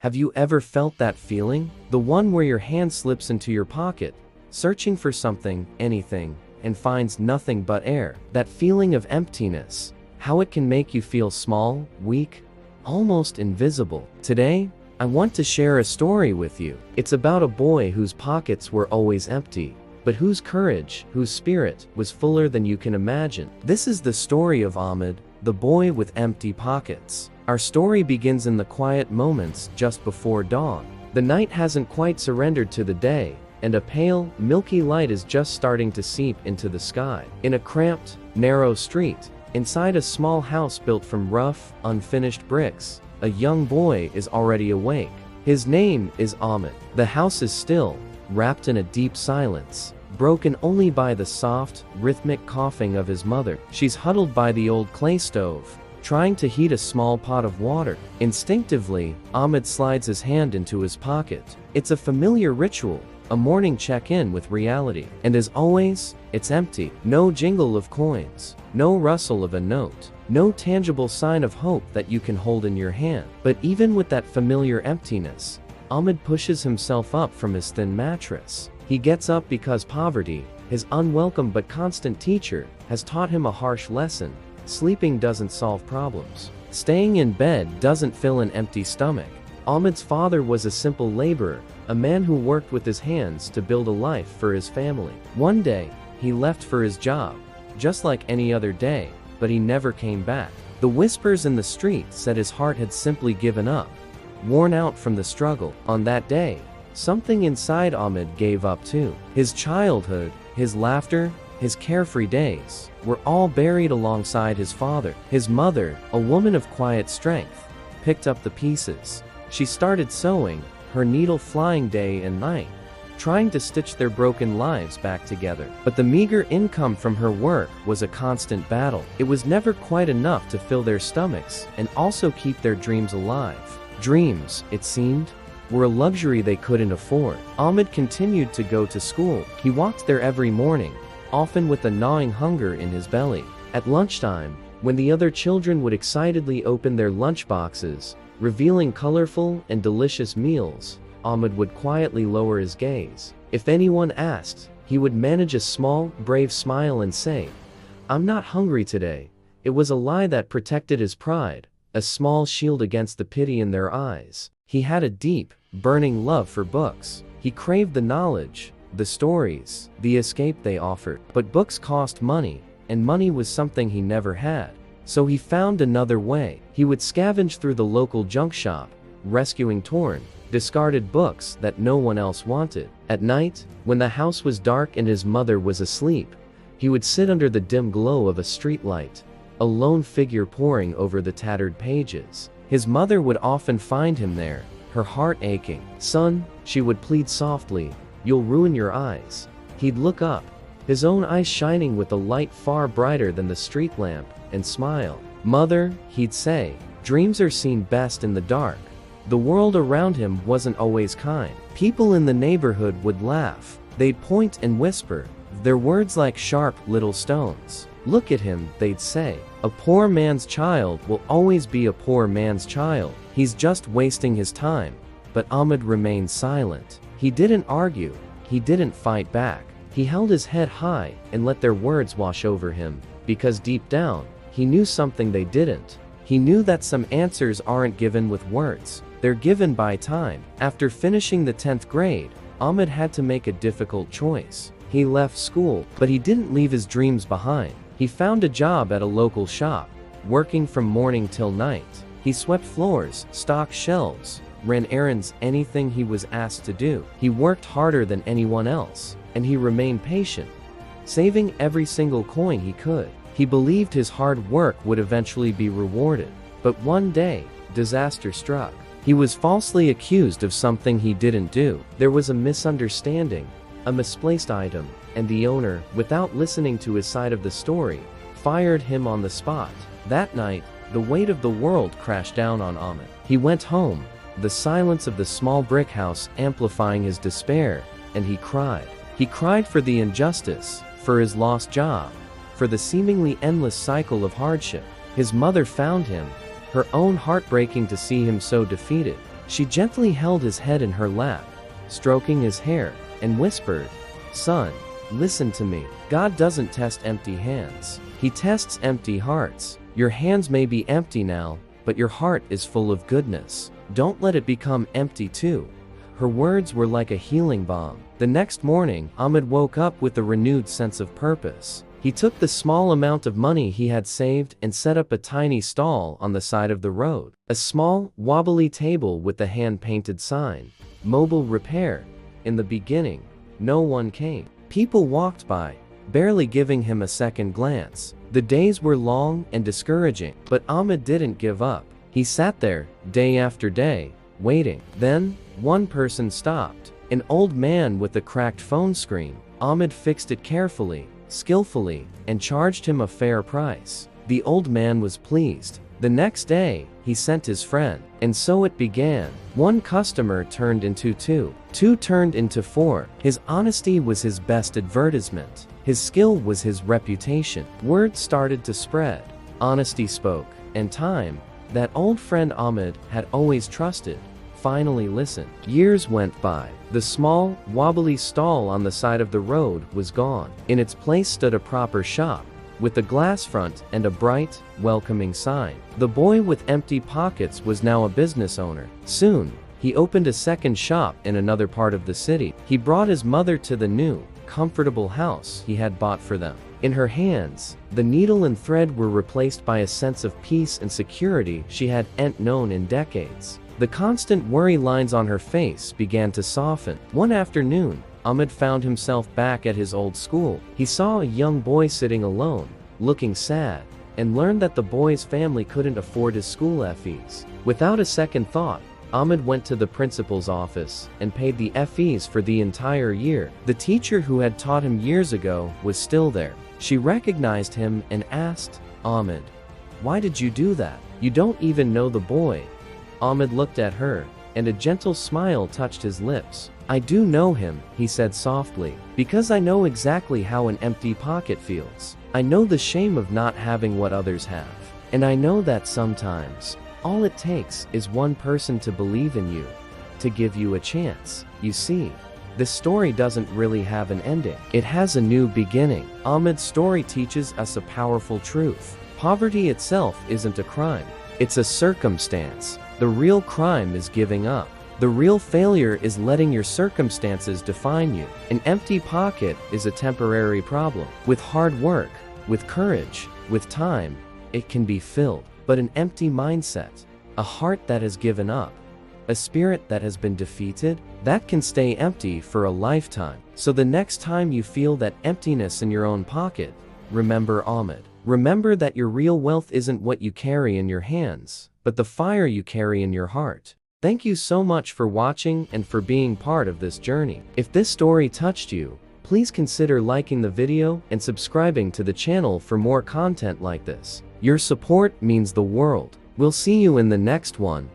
Have you ever felt that feeling? The one where your hand slips into your pocket, searching for something, anything, and finds nothing but air. That feeling of emptiness. How it can make you feel small, weak, almost invisible. Today, I want to share a story with you. It's about a boy whose pockets were always empty, but whose courage, whose spirit, was fuller than you can imagine. This is the story of Ahmed, the boy with empty pockets. Our story begins in the quiet moments just before dawn. The night hasn't quite surrendered to the day, and a pale, milky light is just starting to seep into the sky. In a cramped, narrow street, inside a small house built from rough, unfinished bricks, a young boy is already awake. His name is Ahmed. The house is still, wrapped in a deep silence, broken only by the soft, rhythmic coughing of his mother. She's huddled by the old clay stove, trying to heat a small pot of water. Instinctively, Ahmed slides his hand into his pocket. It's a familiar ritual, a morning check-in with reality. And as always, it's empty. No jingle of coins, no rustle of a note, no tangible sign of hope that you can hold in your hand. But even with that familiar emptiness, Ahmed pushes himself up from his thin mattress. He gets up because poverty, his unwelcome but constant teacher, has taught him a harsh lesson. Sleeping doesn't solve problems. Staying in bed doesn't fill an empty stomach. Ahmed's father was a simple laborer, a man who worked with his hands to build a life for his family. One day, he left for his job, just like any other day, but he never came back. The whispers in the street said his heart had simply given up, worn out from the struggle. On that day, something inside Ahmed gave up too. His childhood, his laughter, his carefree days, were all buried alongside his father. His mother, a woman of quiet strength, picked up the pieces. She started sewing, her needle flying day and night, trying to stitch their broken lives back together. But the meager income from her work was a constant battle. It was never quite enough to fill their stomachs and also keep their dreams alive. Dreams, it seemed, were a luxury they couldn't afford. Ahmed continued to go to school. He walked there every morning, often with a gnawing hunger in his belly. At lunchtime, when the other children would excitedly open their lunchboxes, revealing colorful and delicious meals, Ahmed would quietly lower his gaze. If anyone asked, he would manage a small, brave smile and say, "I'm not hungry today." It was a lie that protected his pride, a small shield against the pity in their eyes. He had a deep, burning love for books. He craved the knowledge, the stories, the escape they offered. But books cost money, and money was something he never had. So he found another way. He would scavenge through the local junk shop, rescuing torn, discarded books that no one else wanted. At night, when the house was dark and his mother was asleep, he would sit under the dim glow of a streetlight, a lone figure poring over the tattered pages. His mother would often find him there, her heart aching. "Son," she would plead softly, "you'll ruin your eyes." He'd look up, his own eyes shining with a light far brighter than the street lamp, and smile. "Mother," he'd say, "dreams are seen best in the dark." The world around him wasn't always kind. People in the neighborhood would laugh. They'd point and whisper, their words like sharp little stones. "Look at him," they'd say. "A poor man's child will always be a poor man's child. He's just wasting his time." But Ahmed remained silent. He didn't argue. He didn't fight back. He held his head high and let their words wash over him, because deep down, he knew something they didn't. He knew that some answers aren't given with words. They're given by time. After finishing the 10th grade, Ahmed had to make a difficult choice. He left school, but he didn't leave his dreams behind. He found a job at a local shop, working from morning till night. He swept floors, stocked shelves, ran errands, anything he was asked to do. He worked harder than anyone else, and he remained patient, saving every single coin he could. He believed his hard work would eventually be rewarded. But one day, disaster struck. He was falsely accused of something he didn't do. There was a misunderstanding, a misplaced item, and the owner, without listening to his side of the story, fired him on the spot. That night, the weight of the world crashed down on Ahmed. He went home, the silence of the small brick house amplifying his despair, and he cried. He cried for the injustice, for his lost job, for the seemingly endless cycle of hardship. His mother found him, her own heart breaking to see him so defeated. She gently held his head in her lap, stroking his hair, and whispered, "Son, listen to me. God doesn't test empty hands. He tests empty hearts. Your hands may be empty now, but your heart is full of goodness. Don't let it become empty too." Her words were like a healing balm. The next morning, Ahmed woke up with a renewed sense of purpose. He took the small amount of money he had saved and set up a tiny stall on the side of the road. A small, wobbly table with a hand-painted sign, "Mobile Repair." In the beginning, no one came. People walked by, barely giving him a second glance. The days were long and discouraging, but Ahmed didn't give up. He sat there, day after day, waiting. Then, one person stopped. An old man with a cracked phone screen. Ahmed fixed it carefully, skillfully, and charged him a fair price. The old man was pleased. The next day, he sent his friend. And so it began. One customer turned into two. Two turned into four. His honesty was his best advertisement. His skill was his reputation. Word started to spread. Honesty spoke. And time, that old friend Ahmed had always trusted, finally listened. Years went by. The small, wobbly stall on the side of the road was gone. In its place stood a proper shop, with a glass front and a bright, welcoming sign. The boy with empty pockets was now a business owner. Soon, he opened a second shop in another part of the city. He brought his mother to the new, comfortable house he had bought for them. In her hands, the needle and thread were replaced by a sense of peace and security she hadn't known in decades. The constant worry lines on her face began to soften. One afternoon, Ahmed found himself back at his old school. He saw a young boy sitting alone, looking sad, and learned that the boy's family couldn't afford his school fees. Without a second thought, Ahmed went to the principal's office and paid the fees for the entire year. The teacher who had taught him years ago was still there. She recognized him and asked, "Ahmed, why did you do that? You don't even know the boy." Ahmed looked at her, and a gentle smile touched his lips. "I do know him," he said softly, "because I know exactly how an empty pocket feels. I know the shame of not having what others have. And I know that sometimes, all it takes is one person to believe in you, to give you a chance." You see, this story doesn't really have an ending. It has a new beginning. Ahmed's story teaches us a powerful truth. Poverty itself isn't a crime. It's a circumstance. The real crime is giving up. The real failure is letting your circumstances define you. An empty pocket is a temporary problem. With hard work, with courage, with time, it can be filled. But an empty mindset, a heart that has given up, a spirit that has been defeated, that can stay empty for a lifetime. So the next time you feel that emptiness in your own pocket, remember Ahmed. Remember that your real wealth isn't what you carry in your hands, but the fire you carry in your heart. Thank you so much for watching and for being part of this journey. If this story touched you, please consider liking the video and subscribing to the channel for more content like this. Your support means the world. We'll see you in the next one.